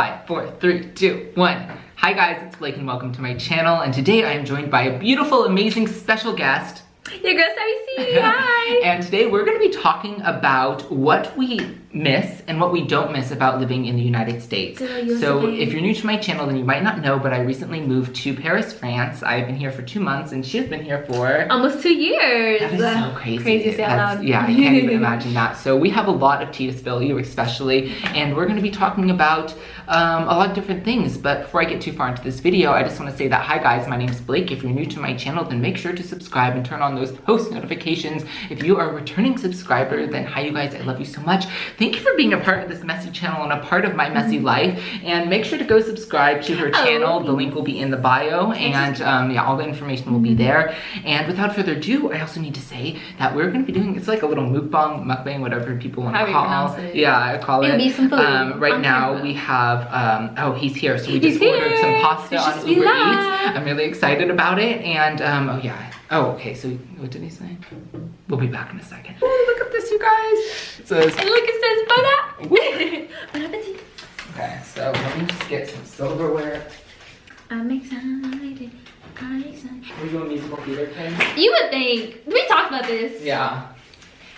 5, 4, 3, 2, 1. Hi guys, it's Blake and welcome to my channel, and today I am joined by a beautiful, amazing, special guest. Your girl Savvy. Hi. And today we're going to be talking about what we miss and what we don't miss about living in the United States. So if you're new to my channel, then you might not know, but I recently moved to Paris, France. I've been here for 2 months and she's been here for almost 2 years. That is so crazy. Crazy to say out loud. Yeah, I can't even imagine that. So we have a lot of tea to spill, you especially, and we're going to be talking about a lot of different things. But before I get too far into this video, I just want to say that, hi guys, my name's Blake. If you're new to my channel, then make sure to subscribe and turn on those post notifications. If you are a returning subscriber, then hi you guys, I love you so much. Thank you for being a part of this messy channel and a part of my messy life. And make sure to go subscribe to her channel. The link will be in the bio, and yeah, all the information will be there. And without further ado, I also need to say that we're going to be doing, it's like a little mukbang, whatever people want to call it. Yeah, I call it. It'll be some food. Right now we have, oh, he's here. So we just ordered some pasta on Uber Eats. I'm really excited about it. And oh yeah. Oh, okay, so what did he say? We'll be back in a second. Oh, look at this, you guys. It says, and look, it says, bon appetit. Okay, so let me just get some silverware. I'm excited. Are we doing musical theater thing? You would think. We talked about this. Yeah.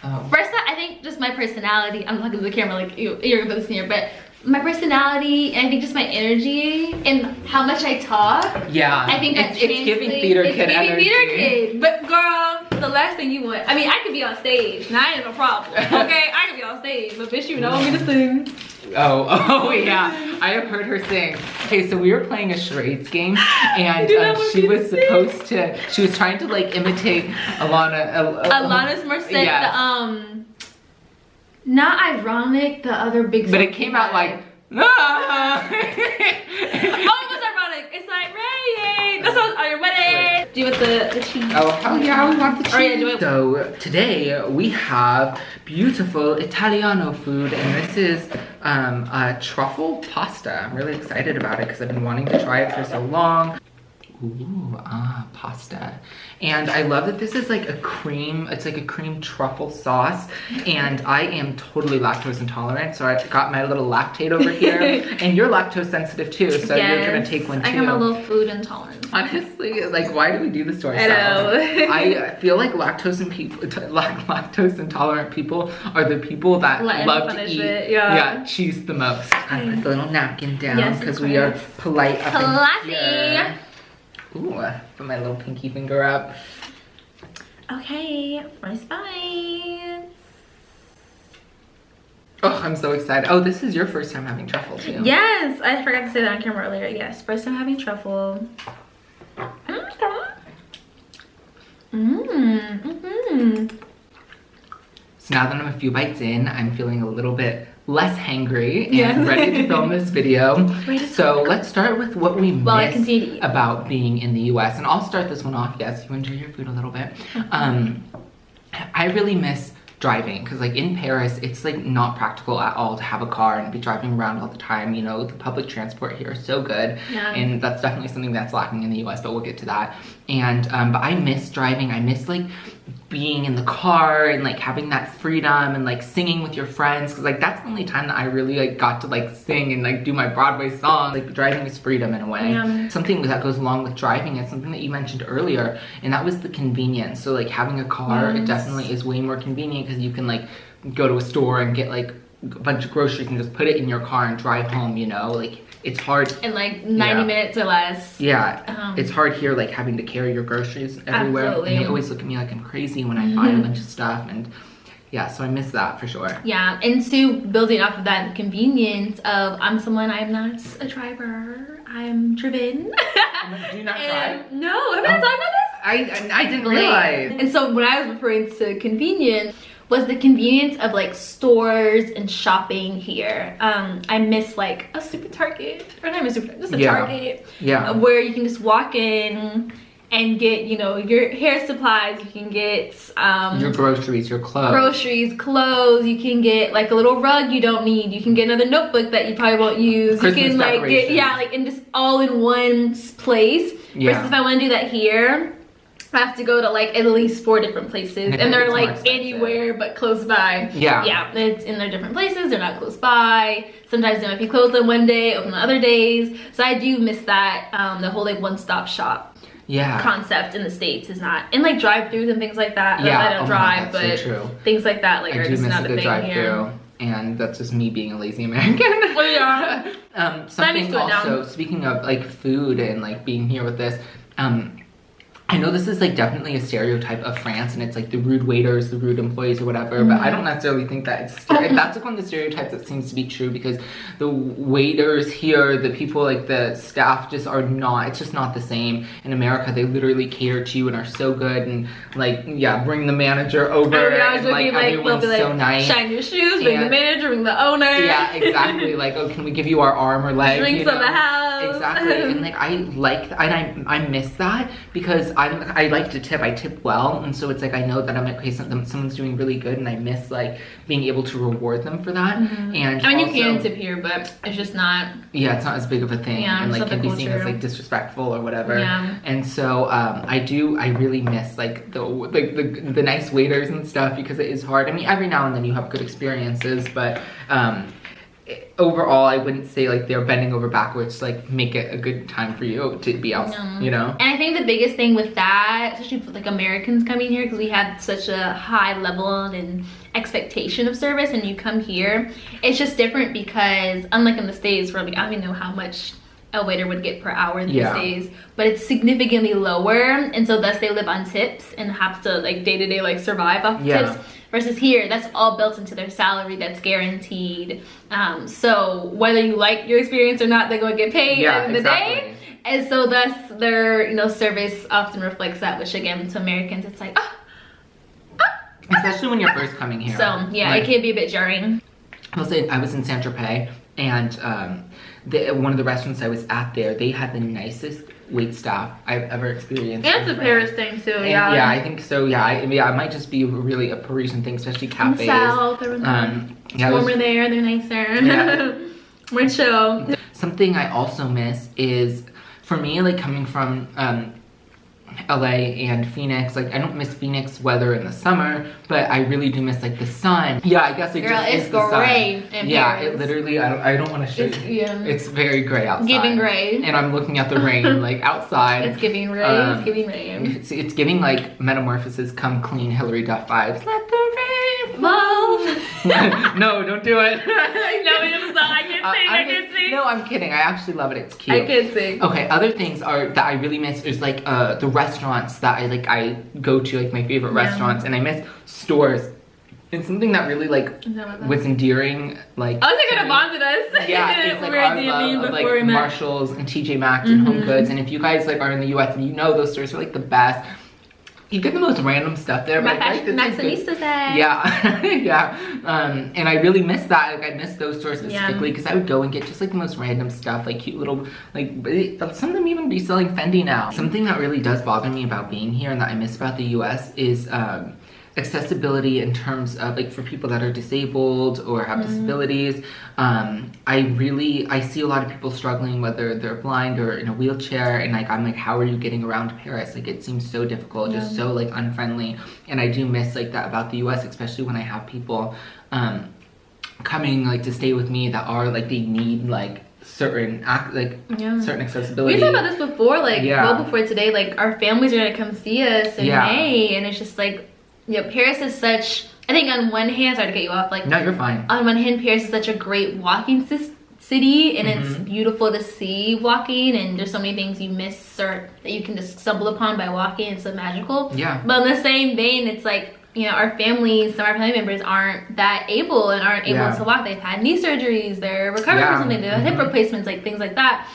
Oh. First, I think just my personality. I'm looking at the camera like, you're gonna put this in here, but my personality, and I think just my energy and how much I talk. Yeah. I think it's giving theater kid energy. Theater kid. But girl, the last thing you want. I mean, I could be on stage. Now I ain't no problem. Okay, I could be on stage, but bitch, you know me to sing. Oh yeah. I have heard her sing. Okay, so we were playing a charades game, and she was supposed to. She was trying to like imitate Alanis Morissette. Yes. Not ironic, the other big song. But it came out like, ah. Oh, it was ironic. It's like, rain. That's what, are you ready? Do you want the cheese? Oh, hell yeah, we want the cheese. Oh, yeah, do it. So today we have beautiful Italiano food, and this is a truffle pasta. I'm really excited about it because I've been wanting to try it for so long. Ooh, pasta. And I love that this is like a cream, it's like a cream truffle sauce. And I am totally lactose intolerant, so I got my little lactate over here. And you're lactose sensitive too, so yes, you're gonna take one too. I have a little food intolerance. Honestly, like, why do we do this to ourselves? I know. I feel like lactose intolerant people are the people that love to eat cheese the most. I put the little napkin down because we are polite up in here. Ooh, put my little pinky finger up. Okay, first bite. Oh, I'm so excited. Oh, this is your first time having truffle too. Yes, I forgot to say that on camera earlier. Yes, first time having truffle. So now that I'm a few bites in, I'm feeling a little bit less hangry and ready to film this video. So let's start with what we miss about being in the US. And I'll start this one off. Yes, you enjoy your food a little bit. I really miss driving, because like in Paris, it's like not practical at all to have a car and be driving around all the time. You know, the public transport here is so good, and that's definitely something that's lacking in the US, but we'll get to that. And but I miss driving. I miss like being in the car and like having that freedom and like singing with your friends, because like that's the only time that I really like got to like sing and like do my Broadway song. Like driving is freedom in a way. Something that goes along with driving is something that you mentioned earlier, and that was the convenience. So like having a car, it definitely is way more convenient because you can like go to a store and get like a bunch of groceries and just put it in your car and drive home, you know? Like it's hard in like 90 minutes or less. Yeah, it's hard here like having to carry your groceries everywhere. Absolutely. And they always look at me like I'm crazy when I buy a bunch of stuff, and yeah, so I miss that for sure. Yeah, and so building off of that convenience of I'm not a driver, I'm driven. Do you not drive? No, have I talked about this? I didn't realize. And so when I was referring to convenience, was the convenience of like stores and shopping here. I miss like a super Target, or not even super, just a Target. Yeah. Where you can just walk in and get, you know, your hair supplies, you can get your groceries, your clothes. Groceries, clothes, you can get like a little rug you don't need, you can get another notebook that you probably won't use. Christmas you can like get, like in just all in one place. Versus if I want to do that here, I have to go to like at least 4 different places, and they're like anywhere but close by. Yeah, it's in their different places. They're not close by. Sometimes they might be closed on one day, open on other days. So I do miss that. The whole like one-stop shop concept in the States is not, and like drive-throughs and things like that. I don't drive, but so things like that like are just not a thing here. And that's just me being a lazy American. Oh yeah. Something also, speaking of like food and like being here with this, I know this is like definitely a stereotype of France, and it's like the rude waiters, the rude employees or whatever, but I don't necessarily think that it's that's like one of the stereotypes that seems to be true, because the waiters here, the people, like the staff just are not, it's just not the same. In America, they literally cater to you and are so good, and like, bring the manager over, and like everyone's so nice. Shine your shoes, bring the manager, bring the owner. Yeah, exactly. Like, oh, can we give you our arm or leg? Drinks on the house. Exactly. And like, I miss that, because I like to tip. I tip well, and so it's like I know that I'm like, okay, someone's doing really good, and I miss like being able to reward them for that. And I mean, you can tip here, but it's just not. Yeah, it's not as big of a thing, and like can be seen as like disrespectful or whatever. Yeah. And so I really miss like the nice waiters and stuff, because it is hard. I mean, every now and then you have good experiences, but overall, I wouldn't say like they're bending over backwards to like make it a good time for you to be out, you know? And I think the biggest thing with that, especially for like Americans coming here, because we have such a high level and expectation of service, and you come here, it's just different, because unlike in the States where like, I don't even know how much a waiter would get per hour these days, but it's significantly lower, and so thus they live on tips and have to like day-to-day like survive off tips. Versus here, that's all built into their salary, that's guaranteed. So whether you like your experience or not, they're going to get paid at the end of the day. And so thus their service often reflects that, which again, to Americans, it's like, especially when you're first coming here. So yeah, like, it can be a bit jarring. I'll say I was in Saint-Tropez, and one of the restaurants I was at there, they had the nicest wait staff I've ever experienced. That's a Paris thing too, and, yeah, I think so. Yeah, it might just be really a Parisian thing, especially cafes. In the South, it's warmer there, they're nicer. Yeah. More chill. Something I also miss is, for me, like coming from LA and Phoenix, like I don't miss Phoenix weather in the summer, but I really do miss like the sun. Yeah, I guess it just is the sun. Yeah, it literally, I don't want to show you. It's very gray outside. Giving gray. And I'm looking at the rain like outside. It's giving rain. It's giving rain. It's giving like Metamorphosis Come Clean Hillary Duff vibes. Let the rain fall. No, don't do it. No, it's not. I can't sing. No, I'm kidding. I actually love it. It's cute. I can't sing. Okay, other things are that I really miss is like the restaurants that I go to, like my favorite restaurants, and I miss stores. And something that really like was endearing, like I was like gonna bond with us. Yeah, it's like our love of like Marshalls and TJ Maxx and Home Goods. And if you guys like are in the US and you know those stores are like the best. You get the most random stuff there, but like, Maximista set. Yeah, yeah. And I really miss that. Like I miss those stores specifically, because I would go and get just like the most random stuff, like cute little, like some of them even be selling Fendi now. Something that really does bother me about being here and that I miss about the US is accessibility in terms of like for people that are disabled or have disabilities. I see a lot of people struggling, whether they're blind or in a wheelchair, and like I'm like, how are you getting around Paris? Like it seems so difficult, just so like unfriendly. And I do miss like that about the US, especially when I have people coming like to stay with me that are like they need like certain certain accessibility. We talked about this before, like well before today, like our families are gonna come see us in May, and it's just like, Paris is such, I think on one hand, sorry to cut you off, like, no, you're fine. On one hand, Paris is such a great walking city, and it's beautiful to see walking, and there's so many things you miss or that you can just stumble upon by walking. It's so magical. Yeah. But in the same vein, it's like, our families, some of our family members aren't that able and aren't able to walk. They've had knee surgeries, they're recovering from something, they've had hip replacements, like things like that.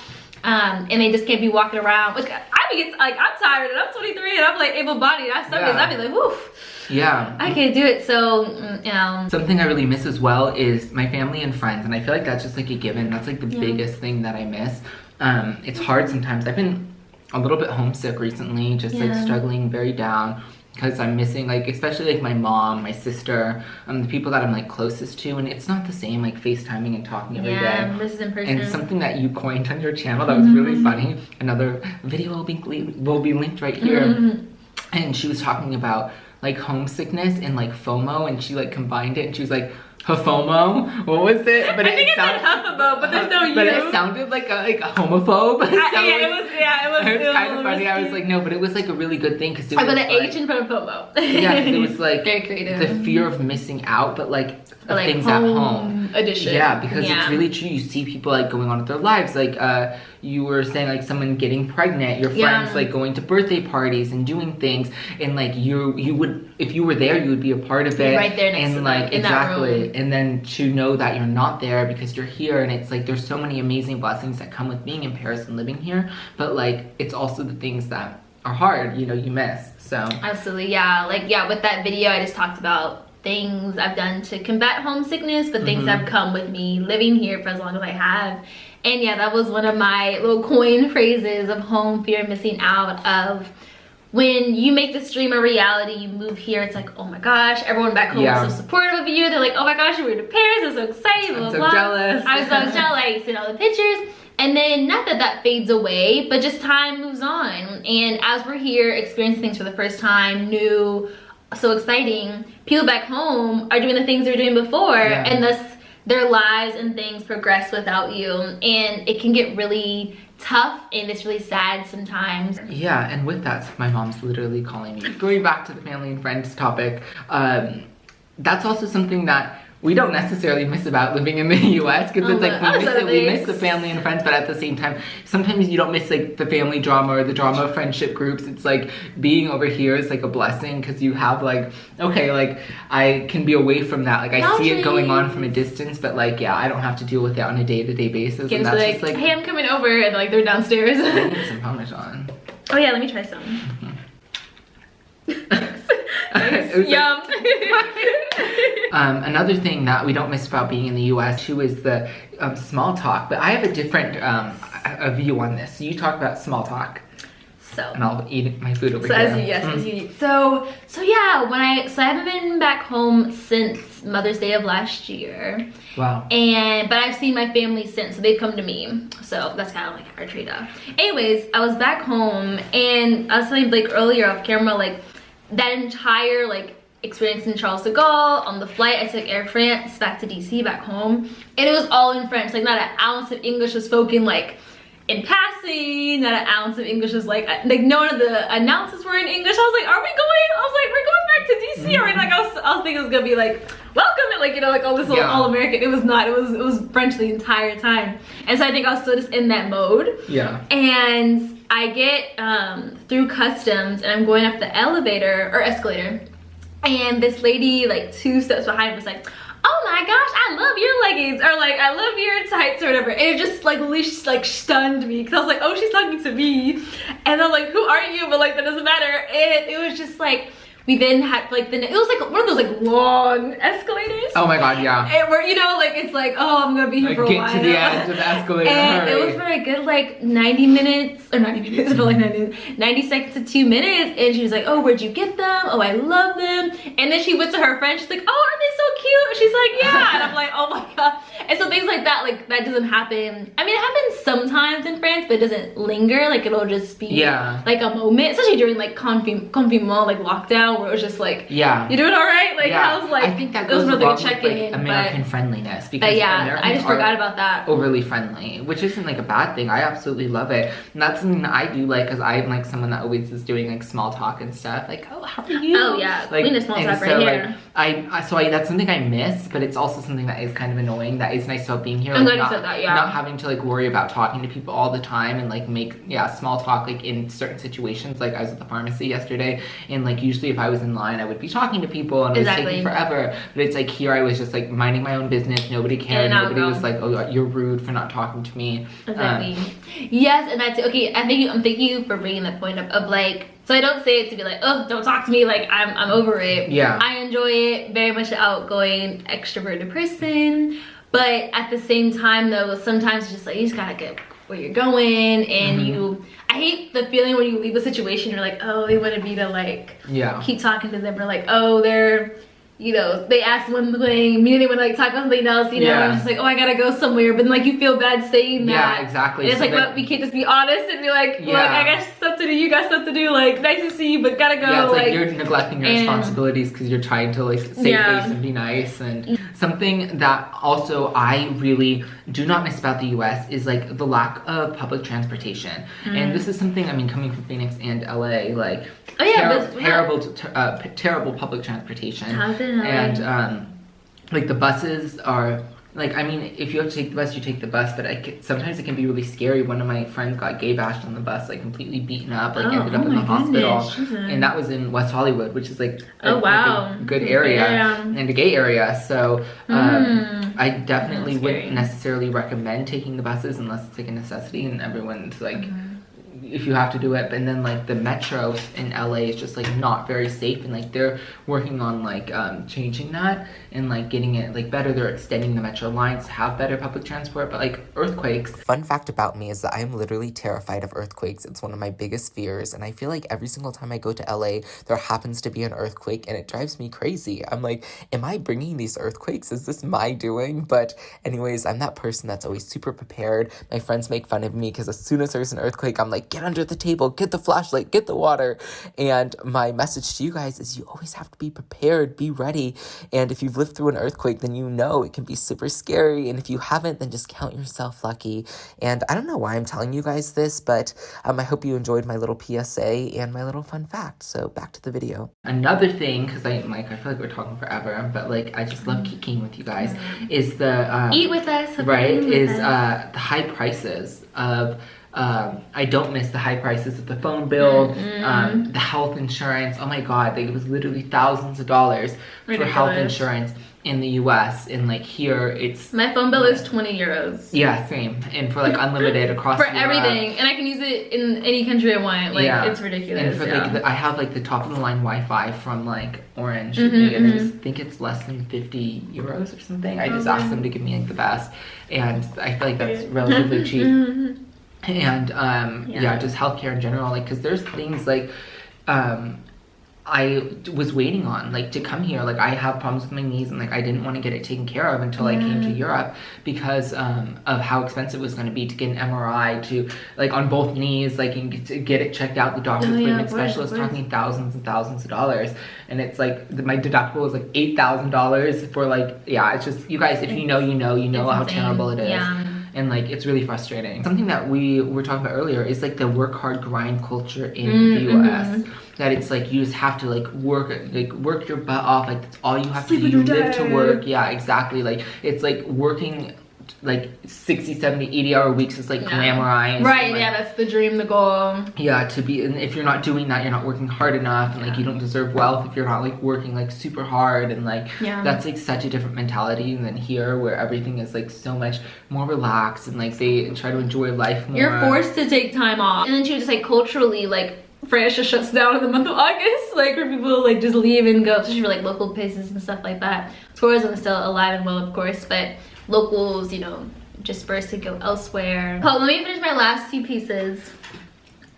And they just can't be walking around. Like, I'm tired and I'm 23 and I'm like able-bodied. Some days I'd be like, woof. Yeah. I can't do it. So, Something I really miss as well is my family and friends. And I feel like that's just like a given. That's like the biggest thing that I miss. It's hard sometimes. I've been a little bit homesick recently, just like struggling very down. Because I'm missing, like, especially like my mom, my sister, the people that I'm like closest to, and it's not the same like FaceTiming and talking every day. Yeah, this is in person. And something that you coined on your channel that was really funny. Another video will be linked right here. and she was talking about like homesickness and like FOMO, and she like combined it, and she was like, FOMO? What was it? But I think it said HuffAmo, but there's no U. But it sounded like a homophobe. It was kind of funny. I was like, no, but it was like a really good thing because it I was put an like, H in front of FOMO. Yeah, it was like very creative. The fear of missing out, but like like things at home. Edition. Yeah, because it's really true. You see people like going on with their lives. Like you were saying, like someone getting pregnant, your friends like going to birthday parties and doing things, and like you would, if you were there, you would be a part of it. Right there next to like them, exactly. And then to know that you're not there because you're here, and it's like there's so many amazing blessings that come with being in Paris and living here, but like it's also the things that are hard, you know, you miss. So absolutely, with that video I just talked about things I've done to combat homesickness, but things that have come with me living here for as long as I have. And yeah, that was one of my little coin phrases of home, fear, missing out, of when you make this dream a reality, you move here, it's like, oh my gosh, everyone back home is so supportive of you. They're like, oh my gosh, you moved to Paris, I'm so excited, blah, I'm so blah. jealous. I was so jealous. I seen all the pictures. And then, not that that fades away, but just time moves on. And as we're here experiencing things for the first time, new, so exciting, people back home are doing the things they were doing before, and thus their lives and things progress without you. And it can get really tough, and it's really sad sometimes. Yeah, and with that, my mom's literally calling me. Going back to the family and friends topic, that's also something that we don't necessarily miss about living in the US, because it's like we miss the family and friends, but at the same time, sometimes you don't miss like the family drama or the drama of friendship groups. It's like being over here is like a blessing, because you have like, okay, like I can be away from that. Like I see it going on from a distance, but like, yeah, I don't have to deal with it on a day-to-day basis. And that's just like, hey, I'm coming over, and like they're downstairs. I need some Parmesan. Oh yeah, let me try some. Yum. Another thing that we don't miss about being in the US too is the small talk, but I have a different a view on this. So you talk about small talk. And I'll eat my food over here. As you eat. So yeah, I haven't been back home since Mother's Day of last year. Wow. But I've seen my family since, so they've come to me. So that's kind of like our trade-off. Anyways, I was back home, and I was telling Blake earlier off camera, like that entire like experience in Charles de Gaulle, on the flight I took Air France back to DC back home, and it was all in French. Like not an ounce of English was spoken, like in passing, not an ounce of English was like none of the announcements were in English. I was like, are we going? I was like, we're going back to DC already. Like I was thinking it was gonna be like, welcome, and like, you know, like all this all American. It was not. It was French the entire time. And so I think I was still just in that mode. Yeah. And I get through customs, and I'm going up the elevator or escalator, and this lady like 2 steps behind me was like, oh my gosh, I love your leggings, or like, I love your tights, or whatever. And it just like really like stunned me, because I was like, oh, she's talking to me. And I'm like, who are you? But like, that doesn't matter. And it was just like, we then had like it was like one of those like long escalators. Oh my god, yeah. And where, you know, like it's like, oh, I'm gonna be here like for a while. Get to the edge of the escalator. And it was for a good like 90 minutes, or 90 minutes, but like 90 seconds to 2 minutes. And she was like, oh, where'd you get them? Oh, I love them. And then she went to her friend. She's like, oh, aren't they so cute? And she's like, yeah. And I'm like, oh my god. And so things like that, like that doesn't happen. I mean, it happens sometimes in France, but it doesn't linger. Like it'll just be like a moment, especially during like confinement, like lockdown, where it was just like, you doing all right? Like I was like, I think that goes along with like American friendliness, because Americans I just forgot about that. Overly friendly, which isn't like a bad thing. I absolutely love it, and that's something that I do like, because I'm like someone that always is doing like small talk and stuff. Like, oh, how are you? Oh yeah, like, we need a small talk right here. Like, that's something I miss, but it's also something that is kind of annoying. That is nice about being here. I'm like, glad you said that. Not having to like worry about talking to people all the time, and like make small talk like in certain situations. Like I was at the pharmacy yesterday, and like usually if I was in line, I would be talking to people, and it was taking forever. But it's like here I was just like minding my own business. Nobody cared. Nobody was like, oh, you're rude for not talking to me. Exactly. Yes, and that's okay. I'm thank you for bringing that point up of like, so I don't say it to be like, oh, don't talk to me, like I'm over it. Yeah. I enjoy it, very much an outgoing, extroverted person. But at the same time though, sometimes it's just like, you just gotta get where you're going, and I hate the feeling when you leave a situation, you're like, oh, they wanted me to like keep talking to them, or like, oh, they're you know, they ask one thing, immediately want to like talk about something else, you know, and it's just like, oh, I gotta go somewhere, but then, like, you feel bad saying that. Yeah, exactly. And it's like, well, we can't just be honest and be like, look, I got stuff to do, you got stuff to do, like, nice to see you, but gotta go. Yeah, it's like you're neglecting your responsibilities because you're trying to like save face and be nice. And something that also I really do not miss about the US is like the lack of public transportation. And this is something, I mean, coming from Phoenix and LA, like terrible public transportation. And like the buses are like, I mean, if you have to take the bus, you take the bus, but sometimes it can be really scary. One of my friends got gay bashed on the bus, like completely beaten up, like ended up in the hospital. And that was in West Hollywood, which is like a good area and a gay area. So I definitely wouldn't necessarily recommend taking the buses unless it's like a necessity and everyone's like, if you have to do it. And then like the metro in LA is just like not very safe, and like they're working on like changing that and like getting it like better. They're extending the metro lines to have better public transport. But like earthquakes, fun fact about me is that I am literally terrified of earthquakes. It's one of my biggest fears, and I feel like every single time I go to LA there happens to be an earthquake, and it drives me crazy. I'm like, am I bringing these earthquakes? Is this my doing? But anyways, I'm that person that's always super prepared. My friends make fun of me because as soon as there's an earthquake, I'm like, get under the table, get the flashlight, get the water. And my message to you guys is you always have to be prepared, be ready. And if you've lived through an earthquake, then you know it can be super scary. And if you haven't, then just count yourself lucky. And I don't know why I'm telling you guys this, but I hope you enjoyed my little PSA and my little fun fact. So back to the video. Another thing, because I feel like we're talking forever, but like I just love geeking with you guys, is the eat with us, right? Is the high prices of I don't miss the high prices of the phone bill, the health insurance. Oh my god, it was literally thousands of dollars for health insurance in the US. And like here it's my phone bill is 20 euros. Yeah, same. And for like unlimited across for everything, and I can use it in any country I want. Like it's ridiculous. And for like I have like the top of the line Wi-Fi from like Orange, and I think it's less than 50 euros or something. I just asked them to give me like the best, and I feel like that's relatively cheap. And just healthcare in general, like because there's things like I was waiting on like to come here. Like I have problems with my knees, and like I didn't want to get it taken care of until I came to Europe because of how expensive it was going to be to get an MRI to like on both knees, like and to get it checked out. The doctor's appointment specialist talking thousands and thousands of dollars, and it's like my deductible was like $8,000 for like it's just, you guys, if you know how terrible it is. And like it's really frustrating. Something that we were talking about earlier is like the work hard grind culture in the US. That it's like you just have to like work your butt off. Like that's all you have to do. You live to work. Yeah, exactly. Like it's like working like 60, 70, 80-hour weeks is like glamorized. Right, like, that's the dream, the goal. Yeah, to be, and if you're not doing that, you're not working hard enough, and like you don't deserve wealth if you're not like working like super hard, and like that's like such a different mentality than here, where everything is like so much more relaxed, and like they try to enjoy life more. You're forced to take time off. And then too, just like culturally, like France just shuts down in the month of August, like where people like just leave and go, especially for like local places and stuff like that. Tourism is still alive and well, of course, but locals, you know, disperse to go elsewhere. Oh, let me finish my last two pieces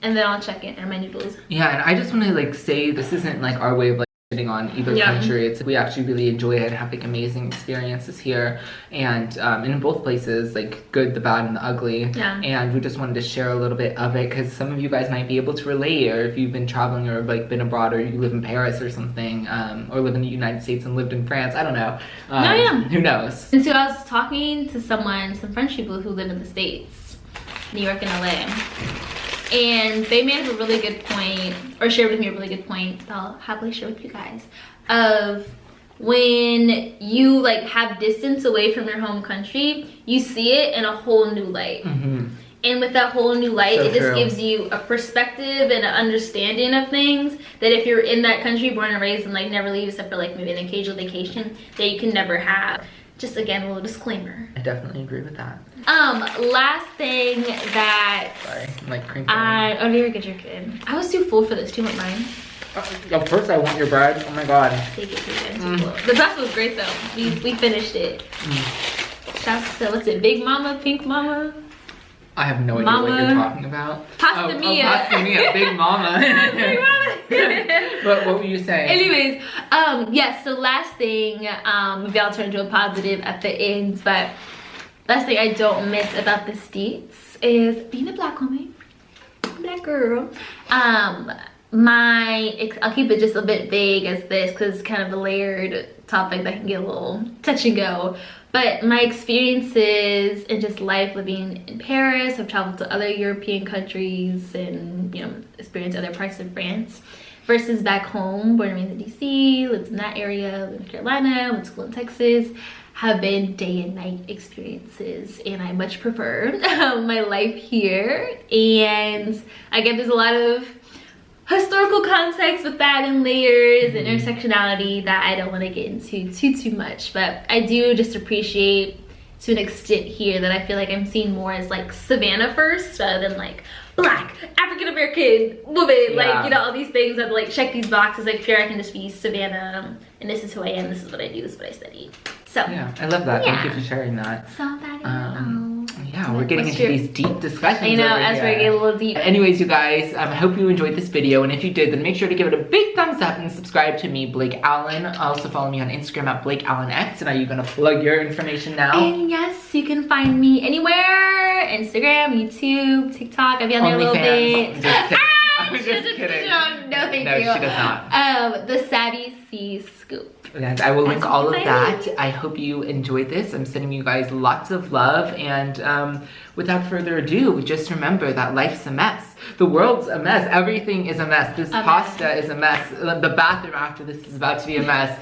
and then I'll check in on my noodles. Yeah, and I just want to like say this isn't like our way of like shitting on either country. It's we actually really enjoy it and have like amazing experiences here, and in both places, like good, the bad, and the ugly. And we just wanted to share a little bit of it because some of you guys might be able to relate, or if you've been traveling or like been abroad, or you live in Paris or something, or live in the United States and lived in France. I don't know. Who knows? And so I was talking to some French people who live in the States, New York and LA. And they made a really good point, or shared with me a really good point that I'll happily share with you guys, of when you like have distance away from your home country, you see it in a whole new light. And with that whole new light, it just gives you a perspective and an understanding of things that if you're in that country, born and raised, and like never leave except for like maybe an occasional vacation, that you can never have. Just again, a little disclaimer. I definitely agree with that. Last thing that... Sorry, I'm like crinkling. Oh, you're good, you're good. I was too full for this. Do you want mine? Of course I want your bread. Oh my god. Take it. The pasta was great though. We finished it. Shouts to, what's it, Big Mama, Pink Mama? I have no idea what you're talking about. Pasta Mia. Pasta Mia, Big Mama. Big Mama. But what were you saying? Anyways, yes, so last thing, maybe I'll turn to a positive at the end, but last thing I don't miss about the States is being a black woman, black girl. I'll keep it just a bit vague as this because it's kind of a layered topic that can get a little touch and go. But my experiences in just life living in Paris, I've traveled to other European countries and, you know, experienced other parts of France versus back home, born and raised in DC, lived in that area, lived in Carolina, went to school in Texas, have been day and night experiences, and I much prefer my life here. And again, there's a lot of historical context with that and layers and intersectionality that I don't want to get into too much, but I do just appreciate to an extent here that I feel like I'm seeing more as like Savannah first rather than like black African-American woman, like, you know, all these things that like check these boxes. Like here I can just be Savannah and this is who I am, this is what I do, this is what I study. So yeah, I love that. Thank you for sharing that. So that yeah, we're getting into these deep discussions. I know, as we get a little deep. Anyways, you guys, I hope you enjoyed this video, and if you did, then make sure to give it a big thumbs up and subscribe to me, Blake Allan. Also follow me on Instagram at BlakeAllanX. And are you gonna plug your information now? And yes, you can find me anywhere: Instagram, YouTube, TikTok. I'll be on there a little bit. I'm just kidding. No, thank you. No, she does not. The Savvy C Scoop. Yes, I will link all of that. I hope you enjoyed this. I'm sending you guys lots of love. And without further ado, just remember that life's a mess. The world's a mess. Everything is a mess. This pasta is a mess. The bathroom after this is about to be a mess.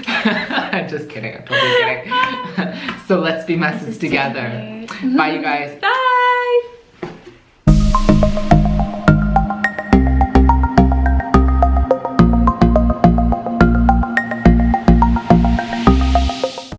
I'm just kidding. I'm totally kidding. So let's be messes together. Bye, you guys. Bye.